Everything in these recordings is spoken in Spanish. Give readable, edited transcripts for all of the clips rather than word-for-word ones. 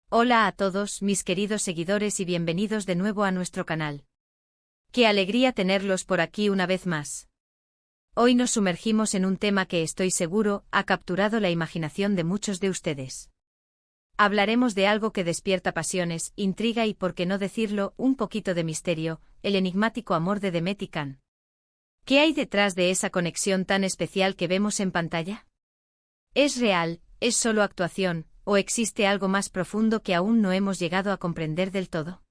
Hola a todos, mis queridos seguidores, y bienvenidos de nuevo a nuestro canal. ¡Qué alegría tenerlos por aquí una vez más! Hoy nos sumergimos en un tema que estoy seguro ha capturado la imaginación de muchos de ustedes. Hablaremos de algo que despierta pasiones, intriga y, por qué no decirlo, un poquito de misterio: el enigmático amor de Demet y Can. ¿Qué hay detrás de esa conexión tan especial que vemos en pantalla? ¿Es real, es solo actuación, o existe algo más profundo que aún no hemos llegado a comprender del todo?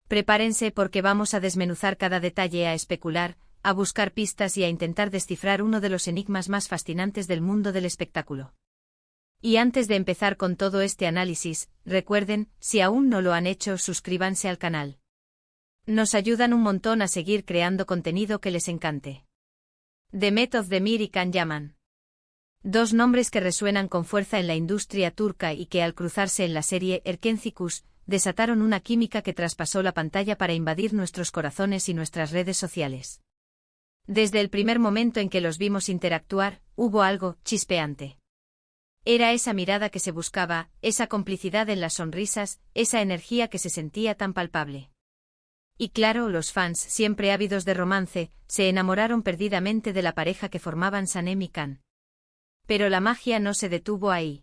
Prepárense, porque vamos a desmenuzar cada detalle, a especular, a buscar pistas y a intentar descifrar uno de los enigmas más fascinantes del mundo del espectáculo. Y antes de empezar con todo este análisis, recuerden, si aún no lo han hecho, suscríbanse al canal. Nos ayudan un montón a seguir creando contenido que les encante. Demet Özdemir y Can Yaman. Dos nombres que resuenan con fuerza en la industria turca y que, al cruzarse en la serie Erkencikus, desataron una química que traspasó la pantalla para invadir nuestros corazones y nuestras redes sociales. Desde el primer momento en que los vimos interactuar, hubo algo chispeante. Era esa mirada que se buscaba, esa complicidad en las sonrisas, esa energía que se sentía tan palpable. Y claro, los fans, siempre ávidos de romance, se enamoraron perdidamente de la pareja que formaban Sanem y Can. Pero la magia no se detuvo ahí.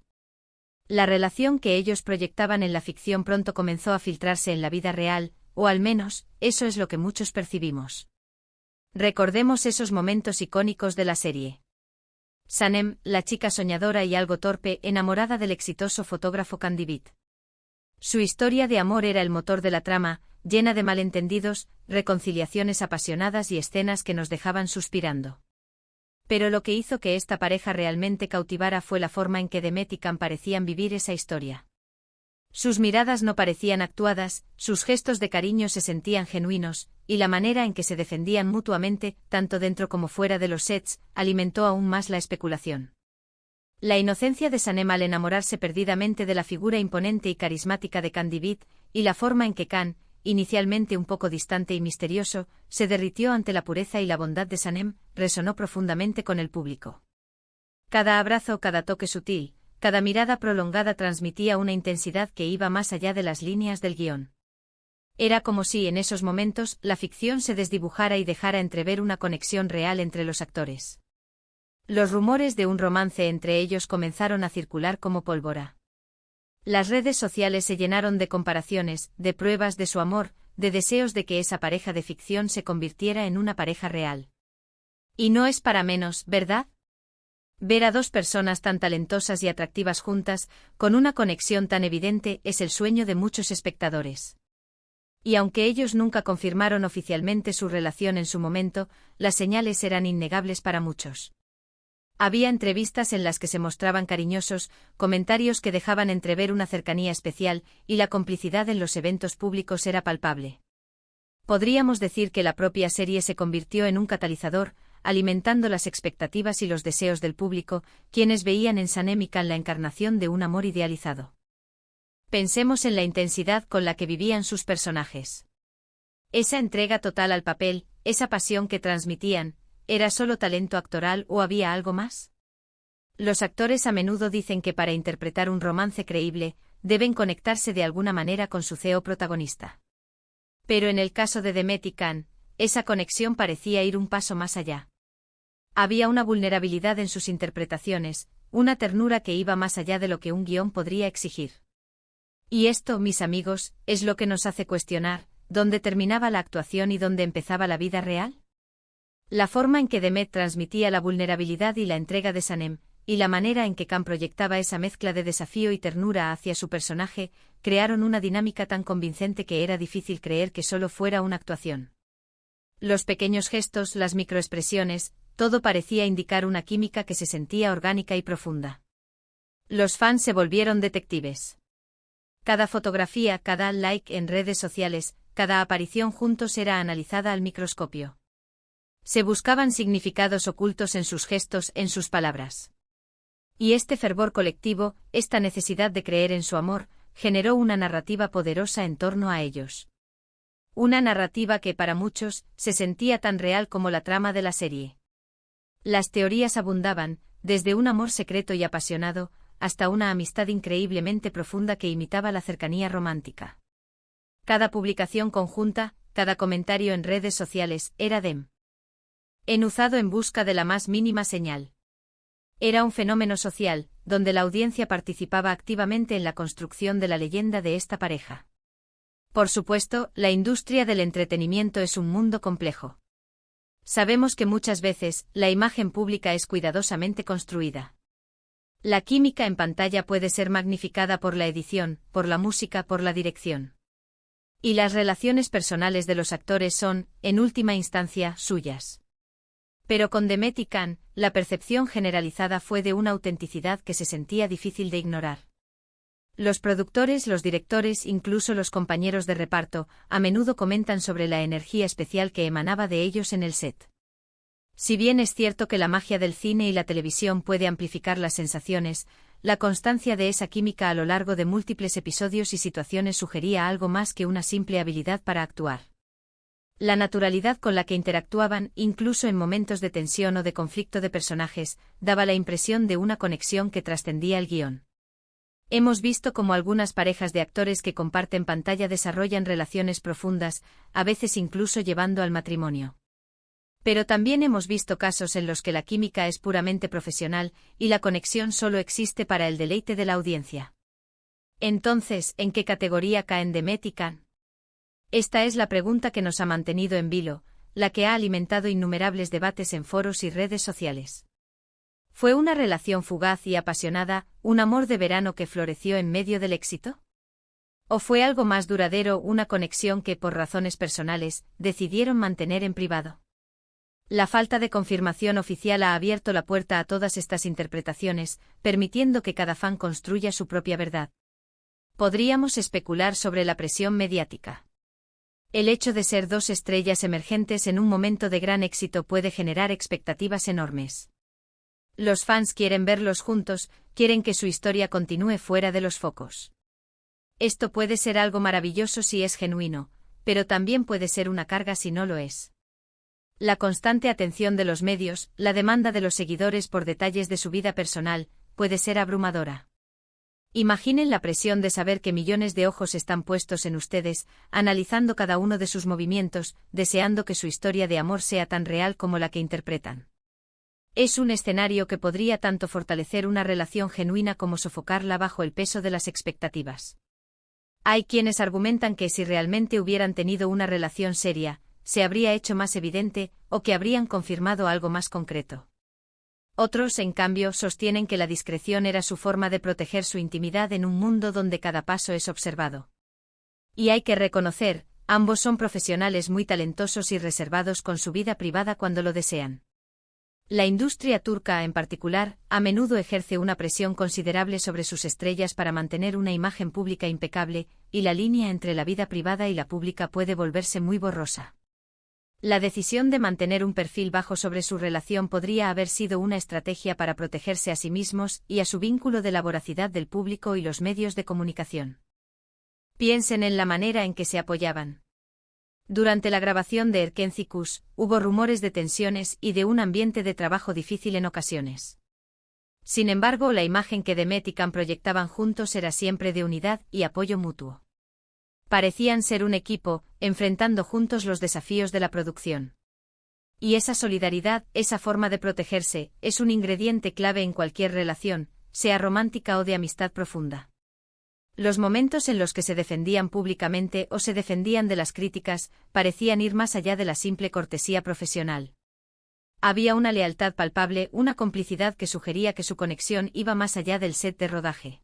La relación que ellos proyectaban en la ficción pronto comenzó a filtrarse en la vida real, o al menos, eso es lo que muchos percibimos. Recordemos esos momentos icónicos de la serie. Sanem, la chica soñadora y algo torpe, enamorada del exitoso fotógrafo Can Divit. Su historia de amor era el motor de la trama, llena de malentendidos, reconciliaciones apasionadas y escenas que nos dejaban suspirando. Pero lo que hizo que esta pareja realmente cautivara fue la forma en que Demet y Can parecían vivir esa historia. Sus miradas no parecían actuadas, sus gestos de cariño se sentían genuinos, y la manera en que se defendían mutuamente, tanto dentro como fuera de los sets, alimentó aún más la especulación. La inocencia de Sanem al enamorarse perdidamente de la figura imponente y carismática de Can Divit, y la forma en que Can, inicialmente un poco distante y misterioso, se derritió ante la pureza y la bondad de Sanem, resonó profundamente con el público. Cada abrazo, cada toque sutil, cada mirada prolongada transmitía una intensidad que iba más allá de las líneas del guión. Era como si, en esos momentos, la ficción se desdibujara y dejara entrever una conexión real entre los actores. Los rumores de un romance entre ellos comenzaron a circular como pólvora. Las redes sociales se llenaron de comparaciones, de pruebas de su amor, de deseos de que esa pareja de ficción se convirtiera en una pareja real. Y no es para menos, ¿verdad? Ver a dos personas tan talentosas y atractivas juntas, con una conexión tan evidente, es el sueño de muchos espectadores. Y aunque ellos nunca confirmaron oficialmente su relación en su momento, las señales eran innegables para muchos. Había entrevistas en las que se mostraban cariñosos, comentarios que dejaban entrever una cercanía especial, y la complicidad en los eventos públicos era palpable. Podríamos decir que la propia serie se convirtió en un catalizador, alimentando las expectativas y los deseos del público, quienes veían en Sanem y Can la encarnación de un amor idealizado. Pensemos en la intensidad con la que vivían sus personajes. Esa entrega total al papel, esa pasión que transmitían, ¿era solo talento actoral o había algo más? Los actores a menudo dicen que para interpretar un romance creíble, deben conectarse de alguna manera con su CEO protagonista. Pero en el caso de Demet y Can, esa conexión parecía ir un paso más allá. Había una vulnerabilidad en sus interpretaciones, una ternura que iba más allá de lo que un guión podría exigir. Y esto, mis amigos, es lo que nos hace cuestionar, ¿dónde terminaba la actuación y dónde empezaba la vida real? La forma en que Demet transmitía la vulnerabilidad y la entrega de Sanem, y la manera en que Can proyectaba esa mezcla de desafío y ternura hacia su personaje, crearon una dinámica tan convincente que era difícil creer que solo fuera una actuación. Los pequeños gestos, las microexpresiones, todo parecía indicar una química que se sentía orgánica y profunda. Los fans se volvieron detectives. Cada fotografía, cada like en redes sociales, cada aparición juntos era analizada al microscopio. Se buscaban significados ocultos en sus gestos, en sus palabras. Y este fervor colectivo, esta necesidad de creer en su amor, generó una narrativa poderosa en torno a ellos. Una narrativa que para muchos se sentía tan real como la trama de la serie. Las teorías abundaban, desde un amor secreto y apasionado, hasta una amistad increíblemente profunda que imitaba la cercanía romántica. Cada publicación conjunta, cada comentario en redes sociales, era enuzado en busca de la más mínima señal. Era un fenómeno social, donde la audiencia participaba activamente en la construcción de la leyenda de esta pareja. Por supuesto, la industria del entretenimiento es un mundo complejo. Sabemos que muchas veces, la imagen pública es cuidadosamente construida. La química en pantalla puede ser magnificada por la edición, por la música, por la dirección. Y las relaciones personales de los actores son, en última instancia, suyas. Pero con Demet y Can, la percepción generalizada fue de una autenticidad que se sentía difícil de ignorar. Los productores, los directores, incluso los compañeros de reparto, a menudo comentan sobre la energía especial que emanaba de ellos en el set. Si bien es cierto que la magia del cine y la televisión puede amplificar las sensaciones, la constancia de esa química a lo largo de múltiples episodios y situaciones sugería algo más que una simple habilidad para actuar. La naturalidad con la que interactuaban, incluso en momentos de tensión o de conflicto de personajes, daba la impresión de una conexión que trascendía el guión. Hemos visto cómo algunas parejas de actores que comparten pantalla desarrollan relaciones profundas, a veces incluso llevando al matrimonio. Pero también hemos visto casos en los que la química es puramente profesional, y la conexión solo existe para el deleite de la audiencia. Entonces, ¿en qué categoría caen Demet y Can? Esta es la pregunta que nos ha mantenido en vilo, la que ha alimentado innumerables debates en foros y redes sociales. ¿Fue una relación fugaz y apasionada, un amor de verano que floreció en medio del éxito? ¿O fue algo más duradero, una conexión que, por razones personales, decidieron mantener en privado? La falta de confirmación oficial ha abierto la puerta a todas estas interpretaciones, permitiendo que cada fan construya su propia verdad. Podríamos especular sobre la presión mediática. El hecho de ser dos estrellas emergentes en un momento de gran éxito puede generar expectativas enormes. Los fans quieren verlos juntos, quieren que su historia continúe fuera de los focos. Esto puede ser algo maravilloso si es genuino, pero también puede ser una carga si no lo es. La constante atención de los medios, la demanda de los seguidores por detalles de su vida personal, puede ser abrumadora. Imaginen la presión de saber que millones de ojos están puestos en ustedes, analizando cada uno de sus movimientos, deseando que su historia de amor sea tan real como la que interpretan. Es un escenario que podría tanto fortalecer una relación genuina como sofocarla bajo el peso de las expectativas. Hay quienes argumentan que si realmente hubieran tenido una relación seria, se habría hecho más evidente, o que habrían confirmado algo más concreto. Otros, en cambio, sostienen que la discreción era su forma de proteger su intimidad en un mundo donde cada paso es observado. Y hay que reconocer, ambos son profesionales muy talentosos y reservados con su vida privada cuando lo desean. La industria turca, en particular, a menudo ejerce una presión considerable sobre sus estrellas para mantener una imagen pública impecable, y la línea entre la vida privada y la pública puede volverse muy borrosa. La decisión de mantener un perfil bajo sobre su relación podría haber sido una estrategia para protegerse a sí mismos y a su vínculo de la voracidad del público y los medios de comunicación. Piensen en la manera en que se apoyaban. Durante la grabación de Erkenci-Kuş, hubo rumores de tensiones y de un ambiente de trabajo difícil en ocasiones. Sin embargo, la imagen que Demet y Can proyectaban juntos era siempre de unidad y apoyo mutuo. Parecían ser un equipo, enfrentando juntos los desafíos de la producción. Y esa solidaridad, esa forma de protegerse, es un ingrediente clave en cualquier relación, sea romántica o de amistad profunda. Los momentos en los que se defendían públicamente o se defendían de las críticas, parecían ir más allá de la simple cortesía profesional. Había una lealtad palpable, una complicidad que sugería que su conexión iba más allá del set de rodaje.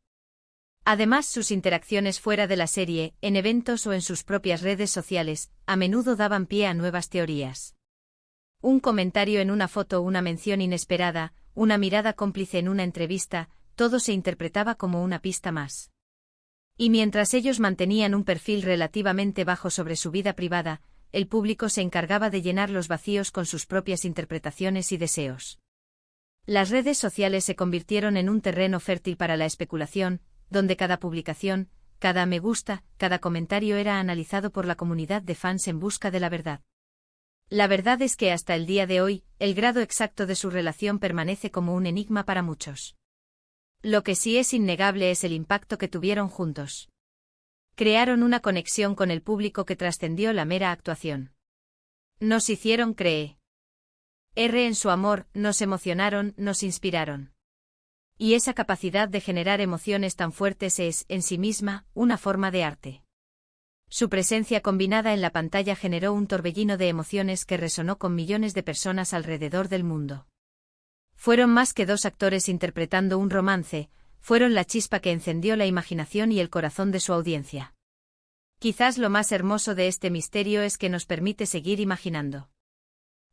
Además, sus interacciones fuera de la serie, en eventos o en sus propias redes sociales, a menudo daban pie a nuevas teorías. Un comentario en una foto, una mención inesperada, una mirada cómplice en una entrevista, todo se interpretaba como una pista más. Y mientras ellos mantenían un perfil relativamente bajo sobre su vida privada, el público se encargaba de llenar los vacíos con sus propias interpretaciones y deseos. Las redes sociales se convirtieron en un terreno fértil para la especulación, donde cada publicación, cada me gusta, cada comentario era analizado por la comunidad de fans en busca de la verdad. La verdad es que hasta el día de hoy, el grado exacto de su relación permanece como un enigma para muchos. Lo que sí es innegable es el impacto que tuvieron juntos. Crearon una conexión con el público que trascendió la mera actuación. Nos hicieron creer en su amor, nos emocionaron, nos inspiraron. Y esa capacidad de generar emociones tan fuertes es, en sí misma, una forma de arte. Su presencia combinada en la pantalla generó un torbellino de emociones que resonó con millones de personas alrededor del mundo. Fueron más que dos actores interpretando un romance, fueron la chispa que encendió la imaginación y el corazón de su audiencia. Quizás lo más hermoso de este misterio es que nos permite seguir imaginando.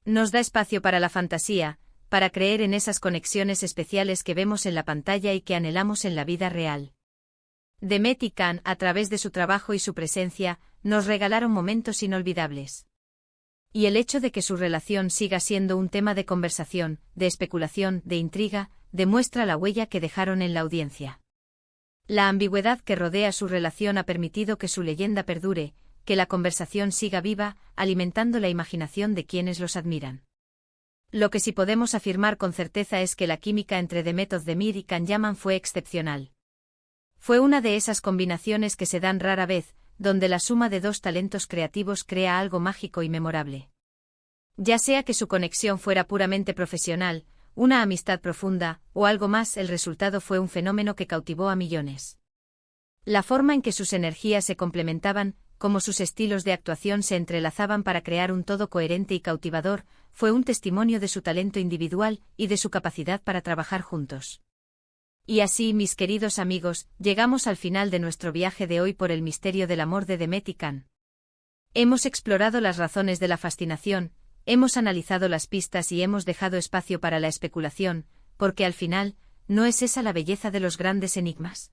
Nos da espacio para la fantasía, para creer en esas conexiones especiales que vemos en la pantalla y que anhelamos en la vida real. Demet y Can, a través de su trabajo y su presencia, nos regalaron momentos inolvidables. Y el hecho de que su relación siga siendo un tema de conversación, de especulación, de intriga, demuestra la huella que dejaron en la audiencia. La ambigüedad que rodea su relación ha permitido que su leyenda perdure, que la conversación siga viva, alimentando la imaginación de quienes los admiran. Lo que sí podemos afirmar con certeza es que la química entre Demet Özdemir y Can Yaman fue excepcional. Fue una de esas combinaciones que se dan rara vez, donde la suma de dos talentos creativos crea algo mágico y memorable. Ya sea que su conexión fuera puramente profesional, una amistad profunda, o algo más, el resultado fue un fenómeno que cautivó a millones. La forma en que sus energías se complementaban, como sus estilos de actuación se entrelazaban para crear un todo coherente y cautivador, fue un testimonio de su talento individual y de su capacidad para trabajar juntos. Y así, mis queridos amigos, llegamos al final de nuestro viaje de hoy por el misterio del amor de Demet y Can. Hemos explorado las razones de la fascinación, hemos analizado las pistas y hemos dejado espacio para la especulación, porque al final, ¿no es esa la belleza de los grandes enigmas?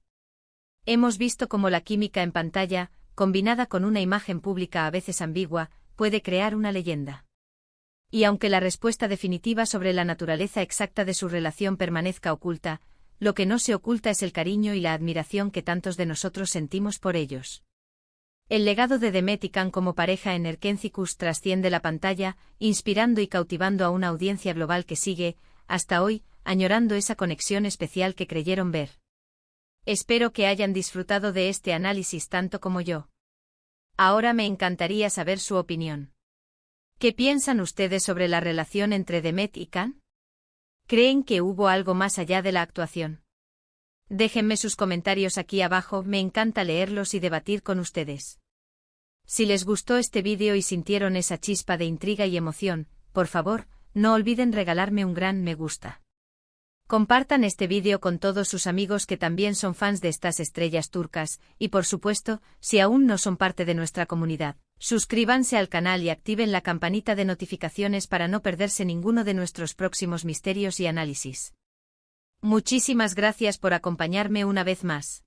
Hemos visto cómo la química en pantalla, combinada con una imagen pública a veces ambigua, puede crear una leyenda. Y aunque la respuesta definitiva sobre la naturaleza exacta de su relación permanezca oculta, lo que no se oculta es el cariño y la admiración que tantos de nosotros sentimos por ellos. El legado de Demet y Can como pareja en Erkenciskus trasciende la pantalla, inspirando y cautivando a una audiencia global que sigue, hasta hoy, añorando esa conexión especial que creyeron ver. Espero que hayan disfrutado de este análisis tanto como yo. Ahora me encantaría saber su opinión. ¿Qué piensan ustedes sobre la relación entre Demet y Can? ¿Creen que hubo algo más allá de la actuación? Déjenme sus comentarios aquí abajo, me encanta leerlos y debatir con ustedes. Si les gustó este vídeo y sintieron esa chispa de intriga y emoción, por favor, no olviden regalarme un gran me gusta. Compartan este vídeo con todos sus amigos que también son fans de estas estrellas turcas, y por supuesto, si aún no son parte de nuestra comunidad, suscríbanse al canal y activen la campanita de notificaciones para no perderse ninguno de nuestros próximos misterios y análisis. Muchísimas gracias por acompañarme una vez más.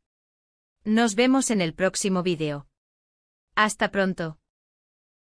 Nos vemos en el próximo vídeo. Hasta pronto.